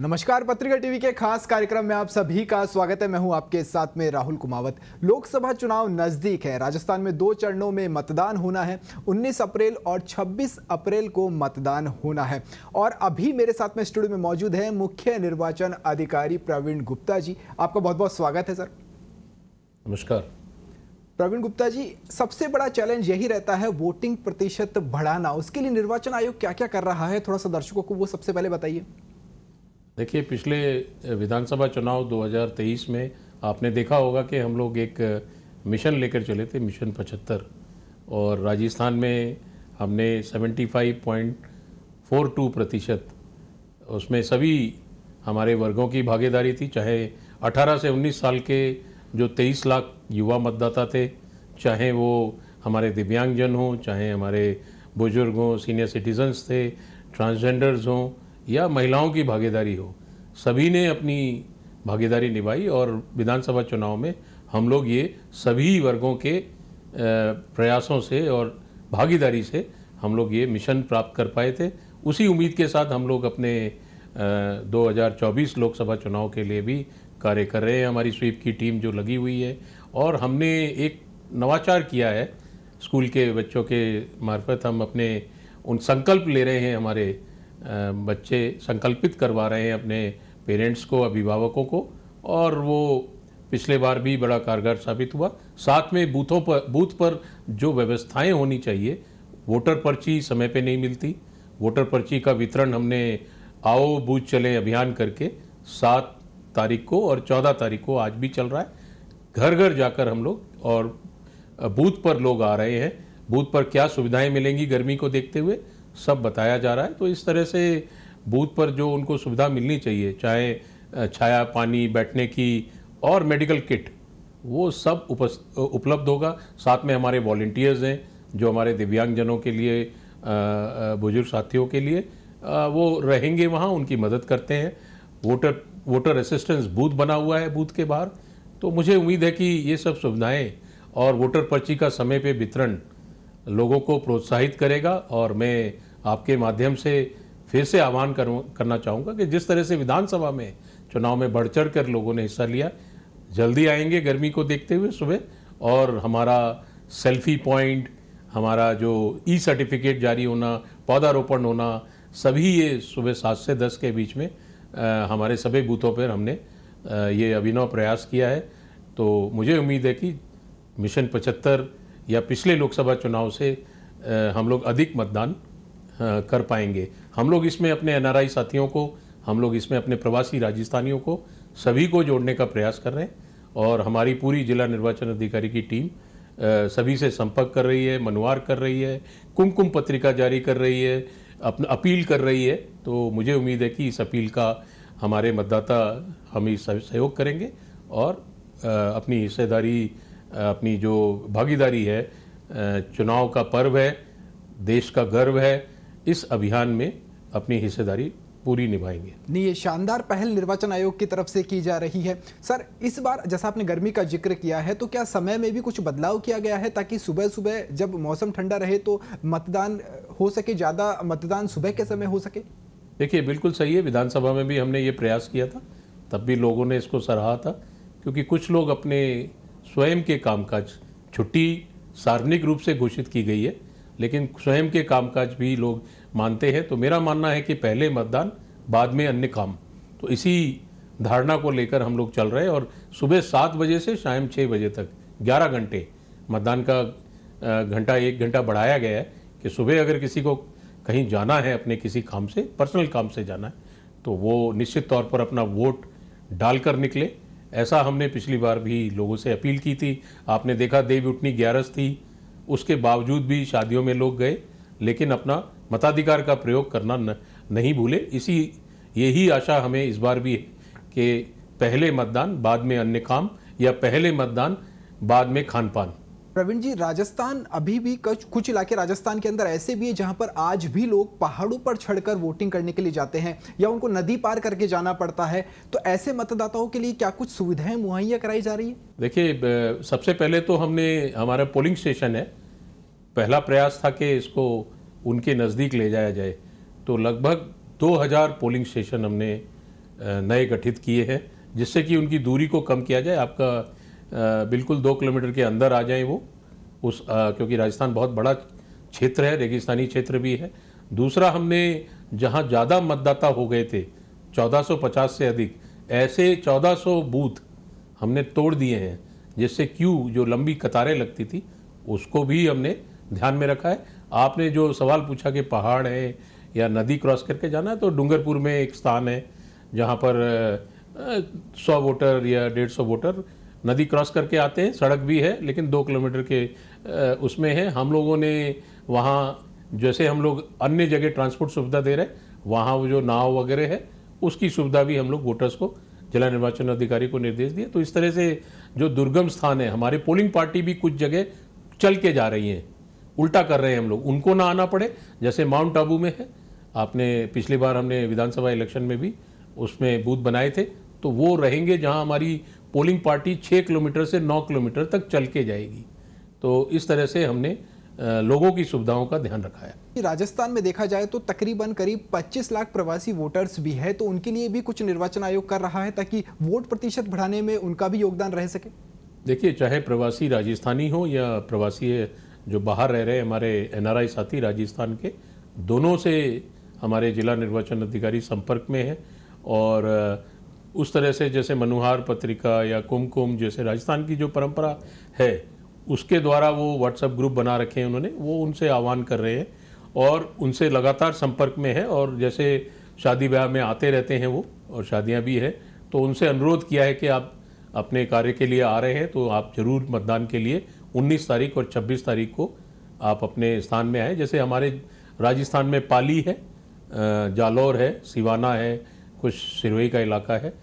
नमस्कार। पत्रिका टीवी के खास कार्यक्रम में आप सभी का स्वागत है। मैं हूं आपके साथ में राहुल कुमावत। लोकसभा चुनाव नजदीक है। राजस्थान में 2 चरणों में मतदान होना है। 19 अप्रैल और 26 अप्रैल को मतदान होना है। और अभी मेरे साथ में स्टूडियो में मौजूद है मुख्य निर्वाचन अधिकारी प्रवीण गुप्ता जी। आपका बहुत बहुत स्वागत है सर। नमस्कार। प्रवीण गुप्ता जी, सबसे बड़ा चैलेंज यही रहता है वोटिंग प्रतिशत बढ़ाना। उसके लिए निर्वाचन आयोग क्या क्या कर रहा है, थोड़ा सा दर्शकों को वो सबसे पहले बताइए। देखिए, पिछले विधानसभा चुनाव 2023 में आपने देखा होगा कि हम लोग एक मिशन लेकर चले थे, मिशन 75, और राजस्थान में हमने 75.42%, उसमें सभी हमारे वर्गों की भागीदारी थी, चाहे 18 से 19 साल के जो 23 लाख युवा मतदाता थे, चाहे वो हमारे दिव्यांगजन हों, चाहे हमारे बुजुर्ग हों, सीनियर सिटीजन्स थे, ट्रांसजेंडर्स हों या महिलाओं की भागीदारी हो, सभी ने अपनी भागीदारी निभाई। और विधानसभा चुनाव में हम लोग ये सभी वर्गों के प्रयासों से और भागीदारी से हम लोग ये मिशन प्राप्त कर पाए थे। उसी उम्मीद के साथ हम लोग अपने 2024 लोकसभा चुनाव के लिए भी कार्य कर रहे हैं। हमारी स्वीप की टीम जो लगी हुई है, और हमने एक नवाचार किया है स्कूल के बच्चों के मार्फत। हम अपने उन संकल्प ले रहे हैं, हमारे बच्चे संकल्पित करवा रहे हैं अपने पेरेंट्स को, अभिभावकों को, और वो पिछले बार भी बड़ा कारगर साबित हुआ। साथ में बूथ पर जो व्यवस्थाएं होनी चाहिए, वोटर पर्ची समय पे नहीं मिलती, वोटर पर्ची का वितरण हमने आओ बूथ चले अभियान करके 7 तारीख को और 14 तारीख को आज भी चल रहा है। घर घर जाकर हम लोग, और बूथ पर लोग आ रहे हैं, बूथ पर क्या सुविधाएं मिलेंगी गर्मी को देखते हुए सब बताया जा रहा है। तो इस तरह से बूथ पर जो उनको सुविधा मिलनी चाहिए, चाहे छाया, पानी, बैठने की और मेडिकल किट, वो सब उपलब्ध होगा। साथ में हमारे वॉलंटियर्स हैं जो हमारे दिव्यांगजनों के लिए, बुजुर्ग साथियों के लिए वो रहेंगे वहाँ, उनकी मदद करते हैं। वोटर असिस्टेंस बूथ बना हुआ है बूथ के बाहर। तो मुझे उम्मीद है कि ये सब सुविधाएँ और वोटर पर्ची का समय पे वितरण लोगों को प्रोत्साहित करेगा। और मैं आपके माध्यम से फिर से आह्वान करना चाहूँगा कि जिस तरह से विधानसभा में चुनाव में बढ़ चढ़ कर लोगों ने हिस्सा लिया, जल्दी आएंगे गर्मी को देखते हुए सुबह, और हमारा सेल्फी पॉइंट, हमारा जो सर्टिफिकेट जारी होना, पौधारोपण होना, सभी ये सुबह 7 से 10 के बीच में हमारे सभी बूथों पर हमने ये अभिनव प्रयास किया है। तो मुझे उम्मीद है कि मिशन 75 या पिछले लोकसभा चुनाव से हम लोग अधिक मतदान कर पाएंगे। हम लोग इसमें अपने एनआरआई साथियों को, हम लोग इसमें अपने प्रवासी राजस्थानियों को, सभी को जोड़ने का प्रयास कर रहे हैं। और हमारी पूरी जिला निर्वाचन अधिकारी की टीम सभी से संपर्क कर रही है, मनवार कर रही है, कुमकुम पत्रिका जारी कर रही है, अपना अपील कर रही है। तो मुझे उम्मीद है कि इस अपील का हमारे मतदाता हमें सहयोग करेंगे और अपनी हिस्सेदारी, अपनी जो भागीदारी है, चुनाव का पर्व है, देश का गर्व है, इस अभियान में अपनी हिस्सेदारी पूरी निभाएंगे। नहीं, ये शानदार पहल निर्वाचन आयोग की तरफ से की जा रही है। सर, इस बार जैसा आपने गर्मी का जिक्र किया है, तो क्या समय में भी कुछ बदलाव किया गया है ताकि सुबह सुबह जब मौसम ठंडा रहे तो मतदान हो सके, ज़्यादा मतदान सुबह के समय हो सके? देखिए, बिल्कुल सही है। विधानसभा में भी हमने ये प्रयास किया था, तब भी लोगों ने इसको सराहा था, क्योंकि कुछ लोग अपने स्वयं के कामकाज, छुट्टी सार्वजनिक रूप से घोषित की गई है, लेकिन स्वयं के कामकाज भी लोग मानते हैं। तो मेरा मानना है कि पहले मतदान, बाद में अन्य काम। तो इसी धारणा को लेकर हम लोग चल रहे हैं, और सुबह 7 बजे से शाम 6 बजे तक 11 घंटे मतदान का घंटा, 1 घंटा बढ़ाया गया है कि सुबह अगर किसी को कहीं जाना है, अपने किसी काम से, पर्सनल काम से जाना है, तो वो निश्चित तौर पर अपना वोट डालकर निकले। ऐसा हमने पिछली बार भी लोगों से अपील की थी। आपने देखा देव उठनी 11 थी, उसके बावजूद भी शादियों में लोग गए, लेकिन अपना मताधिकार का प्रयोग करना नहीं भूले। यही आशा हमें इस बार भी है कि पहले मतदान बाद में अन्य काम, या पहले मतदान बाद में खान पान। प्रवीण जी, राजस्थान अभी भी कुछ इलाके राजस्थान के अंदर ऐसे भी है जहां पर आज भी लोग पहाड़ों पर चढ़कर वोटिंग करने के लिए जाते हैं, या उनको नदी पार करके जाना पड़ता है। तो ऐसे मतदाताओं के लिए क्या कुछ सुविधाएं मुहैया कराई जा रही है? देखिए, सबसे पहले तो हमने, हमारा पोलिंग स्टेशन है, पहला प्रयास था कि इसको उनके नज़दीक ले जाया जाए। तो लगभग 2000 पोलिंग स्टेशन हमने नए गठित किए हैं, जिससे कि उनकी दूरी को कम किया जाए। आपका बिल्कुल 2 किलोमीटर के अंदर आ जाए वो क्योंकि राजस्थान बहुत बड़ा क्षेत्र है, रेगिस्तानी क्षेत्र भी है। दूसरा, हमने जहां ज़्यादा मतदाता हो गए थे 1450 से अधिक, ऐसे 1400 बूथ हमने तोड़ दिए हैं, जिससे क्यू जो लंबी कतारें लगती थी उसको भी हमने ध्यान में रखा है। आपने जो सवाल पूछा कि पहाड़ है या नदी क्रॉस करके जाना है, तो डूंगरपुर में एक स्थान है जहाँ पर 100 वोटर या 150 वोटर नदी क्रॉस करके आते हैं। सड़क भी है लेकिन 2 किलोमीटर के उसमें है। हम लोगों ने वहाँ, जैसे हम लोग अन्य जगह ट्रांसपोर्ट सुविधा दे रहे हैं, वहाँ वो जो नाव वगैरह है उसकी सुविधा भी हम लोग वोटर्स को, जिला निर्वाचन अधिकारी को निर्देश दिए। तो इस तरह से जो दुर्गम स्थान है, हमारे पोलिंग पार्टी भी कुछ जगह चल के जा रही हैं, उल्टा कर रहे हैं हम लोग, उनको ना आना पड़े। जैसे माउंट आबू में है, आपने पिछली बार हमने विधानसभा इलेक्शन में भी उसमें बूथ बनाए थे, तो वो रहेंगे जहां हमारी पोलिंग पार्टी 6 किलोमीटर से 9 किलोमीटर तक चल के जाएगी। तो इस तरह से हमने लोगों की सुविधाओं का ध्यान रखा है। राजस्थान में देखा जाए तो तकरीबन करीब 25 लाख प्रवासी वोटर्स भी है, तो उनके लिए भी कुछ निर्वाचन आयोग कर रहा है ताकि वोट प्रतिशत बढ़ाने में उनका भी योगदान रह सके। देखिए, चाहे प्रवासी राजस्थानी हो या प्रवासी जो बाहर रह रहे हमारे NRI साथी राजस्थान के, दोनों से हमारे जिला निर्वाचन अधिकारी संपर्क में है। और उस तरह से जैसे मनुहार पत्रिका या कुमकुम जैसे राजस्थान की जो परंपरा है, उसके द्वारा वो व्हाट्सएप ग्रुप बना रखे हैं उन्होंने, वो उनसे आह्वान कर रहे हैं और उनसे लगातार संपर्क में है। और जैसे शादी ब्याह में आते रहते हैं वो, और शादियां भी है, तो उनसे अनुरोध किया है कि आप अपने कार्य के लिए आ रहे हैं तो आप जरूर मतदान के लिए 19 तारीख और 26 तारीख को आप अपने स्थान में आएँ। जैसे हमारे राजस्थान में पाली है, जालौर है, सिवाना है, कुछ सिरोही का इलाका है,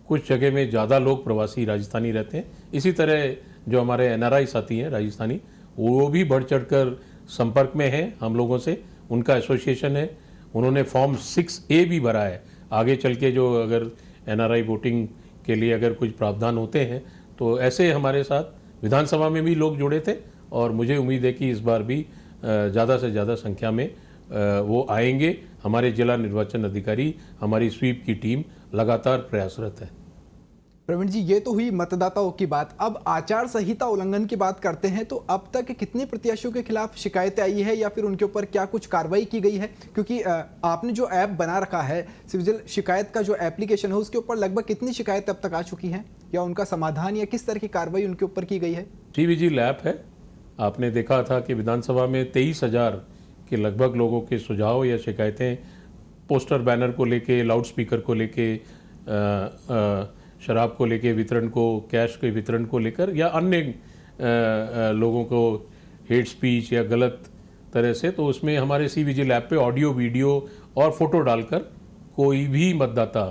कुछ जगह में ज़्यादा लोग प्रवासी राजस्थानी रहते हैं। इसी तरह जो हमारे NRI साथी हैं राजस्थानी, वो भी बढ़ चढ़कर संपर्क में हैं हम लोगों से। उनका एसोसिएशन है, उन्होंने फॉर्म 6A भी भरा है। आगे चल के जो अगर NRI वोटिंग के लिए अगर कुछ प्रावधान होते हैं, तो ऐसे हमारे साथ विधानसभा में भी लोग जुड़े थे। और मुझे उम्मीद है कि इस बार भी ज़्यादा से ज़्यादा संख्या में वो आएंगे। हमारे जिला निर्वाचन अधिकारी, हमारी स्वीप की टीम लगातार प्रयासरत है। प्रवीण जी, ये तो हुई मतदाताओं की बात। अब आचार संहिता उल्लंघन की बात करते हैं, तो अब तक कितने प्रत्याशियों के खिलाफ शिकायतें आई है या फिर उनके ऊपर क्या कुछ कार्रवाई की गई है? क्योंकि आपने जो ऐप बना रखा है सिविजिल शिकायत का जो एप्लीकेशन है, उसके ऊपर लगभग कितनी शिकायतें अब तक आ चुकी हैं या उनका समाधान या किस तरह की कार्रवाई उनके ऊपर की गई है? सिविजिल ऐप है। आपने देखा था कि विधानसभा में 23,000 के लगभग लोगों के सुझाव या शिकायतें पोस्टर बैनर को लेके, लाउड स्पीकर को लेके, शराब को लेके वितरण को, कैश के वितरण को लेकर, या अन्य लोगों को हेट स्पीच या गलत तरह से, तो उसमें हमारे सिविजिल ऐप पे ऑडियो, वीडियो और फोटो डालकर कोई भी मतदाता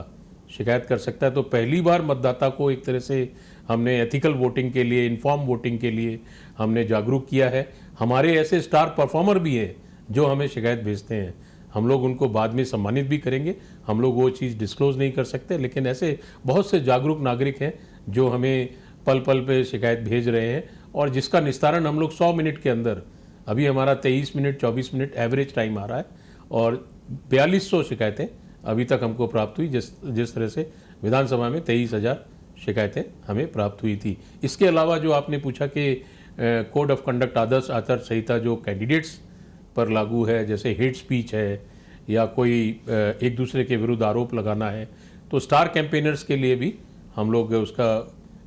शिकायत कर सकता है। तो पहली बार मतदाता को एक तरह से हमने एथिकल वोटिंग के लिए, इन्फॉर्म वोटिंग के लिए हमने जागरूक किया है। हमारे ऐसे स्टार परफॉर्मर भी हैं जो हमें शिकायत भेजते हैं, हम लोग उनको बाद में सम्मानित भी करेंगे। हम लोग वो चीज़ डिस्क्लोज नहीं कर सकते, लेकिन ऐसे बहुत से जागरूक नागरिक हैं जो हमें पल पल पे शिकायत भेज रहे हैं और जिसका निस्तारण हम लोग 100 मिनट के अंदर, अभी हमारा 23 मिनट 24 मिनट एवरेज टाइम आ रहा है और 4200 शिकायतें अभी तक हमको प्राप्त हुई। जिस तरह से विधानसभा में 23,000 शिकायतें हमें प्राप्त हुई थी। इसके अलावा जो आपने पूछा कि कोड ऑफ कंडक्ट, आदर्श आचार संहिता जो कैंडिडेट्स पर लागू है, जैसे हेट स्पीच है या कोई एक दूसरे के विरुद्ध आरोप लगाना है, तो स्टार कैंपेनर्स के लिए भी हम लोग उसका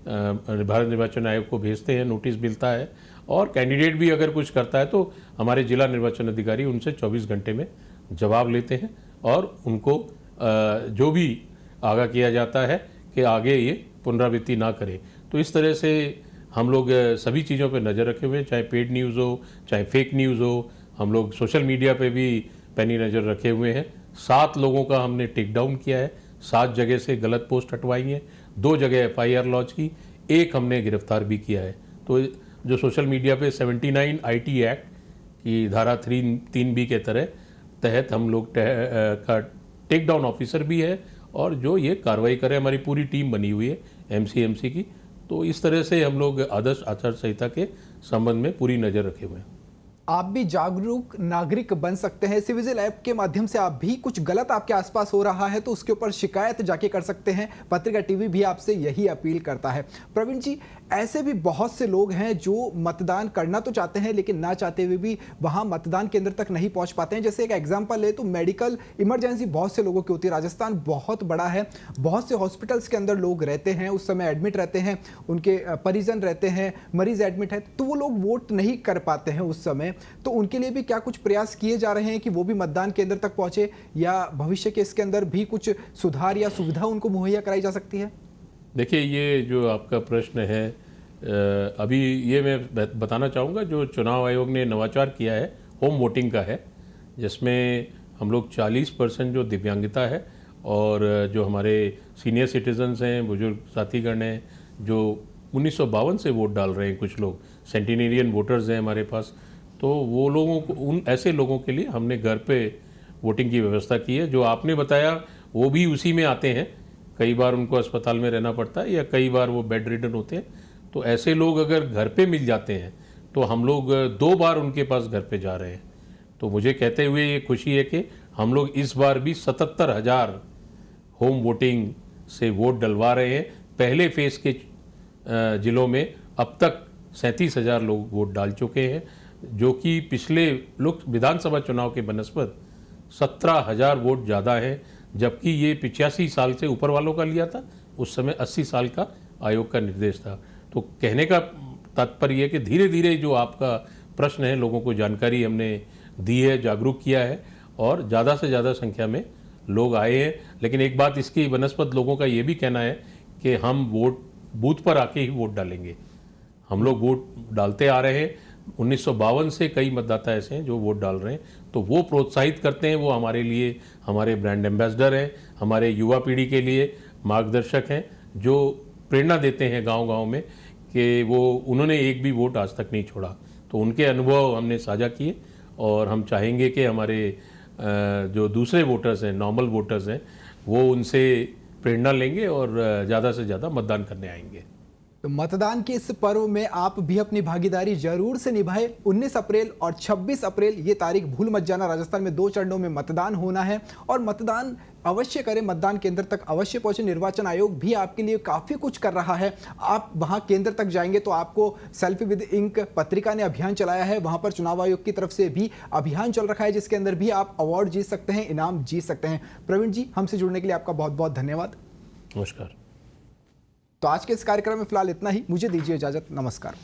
भारत निर्वाचन आयोग को भेजते हैं, नोटिस मिलता है। और कैंडिडेट भी अगर कुछ करता है तो हमारे जिला निर्वाचन अधिकारी उनसे 24 घंटे में जवाब लेते हैं और उनको जो भी आगाह किया जाता है कि आगे ये पुनरावृत्ति ना करें। तो इस तरह से हम लोग सभी चीज़ों पर नज़र रखे हुए हैं, चाहे पेड न्यूज़ हो, चाहे फेक न्यूज़ हो। हम लोग सोशल मीडिया पे भी पैनी नज़र रखे हुए हैं। 7 लोगों का हमने टेक डाउन किया है, 7 जगह से गलत पोस्ट हटवाई हैं, 2 जगह FIR लॉन्च की, 1 हमने गिरफ्तार भी किया है। तो जो सोशल मीडिया पे 79 IT एक्ट की धारा 3B के तहत हम लोग का टेक डाउन ऑफिसर भी है और जो ये कार्रवाई करे, हमारी पूरी टीम बनी हुई है MCMC की। तो इस तरह से हम लोग आदर्श आचार संहिता के संबंध में पूरी नज़र रखे हुए हैं। आप भी जागरूक नागरिक बन सकते हैं। सिविजिल ऐप के माध्यम से आप भी कुछ गलत आपके आसपास हो रहा है तो उसके ऊपर शिकायत जाके कर सकते हैं। पत्रिका टीवी भी आपसे यही अपील करता है। प्रवीण जी, ऐसे भी बहुत से लोग हैं जो मतदान करना तो चाहते हैं लेकिन ना चाहते हुए भी वहां मतदान केंद्र तक नहीं पहुंच पाते हैं। जैसे एक एग्जांपल ले तो मेडिकल इमरजेंसी बहुत से लोगों की होती है। राजस्थान बहुत बड़ा है, बहुत से हॉस्पिटल्स के अंदर लोग रहते हैं, उस समय एडमिट रहते हैं, उनके परिजन रहते हैं, मरीज एडमिट है, तो वो लोग वोट नहीं कर पाते हैं उस समय। तो उनके लिए भी क्या कुछ प्रयास किए जा रहे हैं कि वो भी मतदान केंद्र तक पहुंचे, या भविष्य के इसके अंदर भी कुछ सुधार या सुविधा उनको मुहैया कराई जा सकती है? देखिए, ये जो आपका प्रश्न है, अभी ये मैं बताना चाहूँगा, जो चुनाव आयोग ने नवाचार किया है होम वोटिंग का है, जिसमें हम लोग 40% जो दिव्यांगता है और जो हमारे सीनियर सिटीजन्स हैं, बुजुर्ग साथीगण हैं, जो 1952 से वोट डाल रहे हैं, कुछ लोग सेंटिनेरियन वोटर्स हैं हमारे पास, तो वो लोगों को, उन ऐसे लोगों के लिए हमने घर पे वोटिंग की व्यवस्था की है। जो आपने बताया वो भी उसी में आते हैं। कई बार उनको अस्पताल में रहना पड़ता है या कई बार वो बेड रिडन होते हैं, तो ऐसे लोग अगर घर पे मिल जाते हैं तो हम लोग 2 बार उनके पास घर पे जा रहे हैं। तो मुझे कहते हुए ये खुशी है कि हम लोग इस बार भी 77,000 होम वोटिंग से वोट डलवा रहे हैं। पहले फेज के जिलों में अब तक 37,000 लोग वोट डाल चुके हैं, जो कि पिछले लोक विधानसभा चुनाव के बनस्पत 17,000 वोट ज़्यादा है, जबकि ये 85 साल से ऊपर वालों का लिया था। उस समय 80 साल का आयोग का निर्देश था। तो कहने का तात्पर्य है कि धीरे धीरे जो आपका प्रश्न है, लोगों को जानकारी हमने दी है, जागरूक किया है और ज़्यादा से ज़्यादा संख्या में लोग आए हैं। लेकिन एक बात इसकी बनस्पत लोगों का ये भी कहना है कि हम वोट बूथ पर आके ही वोट डालेंगे। हम लोग वोट डालते आ रहे हैं, 1952 से कई मतदाता ऐसे हैं जो वोट डाल रहे हैं, तो वो प्रोत्साहित करते हैं। वो हमारे लिए हमारे ब्रांड एम्बेसडर हैं, हमारे युवा पीढ़ी के लिए मार्गदर्शक हैं, जो प्रेरणा देते हैं गांव-गांव में कि वो उन्होंने एक भी वोट आज तक नहीं छोड़ा। तो उनके अनुभव हमने साझा किए और हम चाहेंगे कि हमारे जो दूसरे वोटर्स हैं, नॉर्मल वोटर्स हैं, वो उनसे प्रेरणा लेंगे और ज़्यादा से ज़्यादा मतदान करने आएंगे। तो मतदान के इस पर्व में आप भी अपनी भागीदारी जरूर से निभाएं। 19 अप्रैल और 26 अप्रैल ये तारीख भूल मत जाना। राजस्थान में 2 चरणों में मतदान होना है और मतदान अवश्य करें, मतदान केंद्र तक अवश्य पहुंचे। निर्वाचन आयोग भी आपके लिए काफी कुछ कर रहा है। आप वहां केंद्र तक जाएंगे तो आपको सेल्फी विद इंक पत्रिका ने अभियान चलाया है, वहां पर चुनाव आयोग की तरफ से भी अभियान चल रखा है, जिसके अंदर भी आप अवार्ड जीत सकते हैं, इनाम जीत सकते हैं। प्रवीण जी, हमसे जुड़ने के लिए आपका बहुत बहुत धन्यवाद। नमस्कार। तो आज के इस कार्यक्रम में फिलहाल इतना ही। मुझे दीजिए इजाजत। नमस्कार।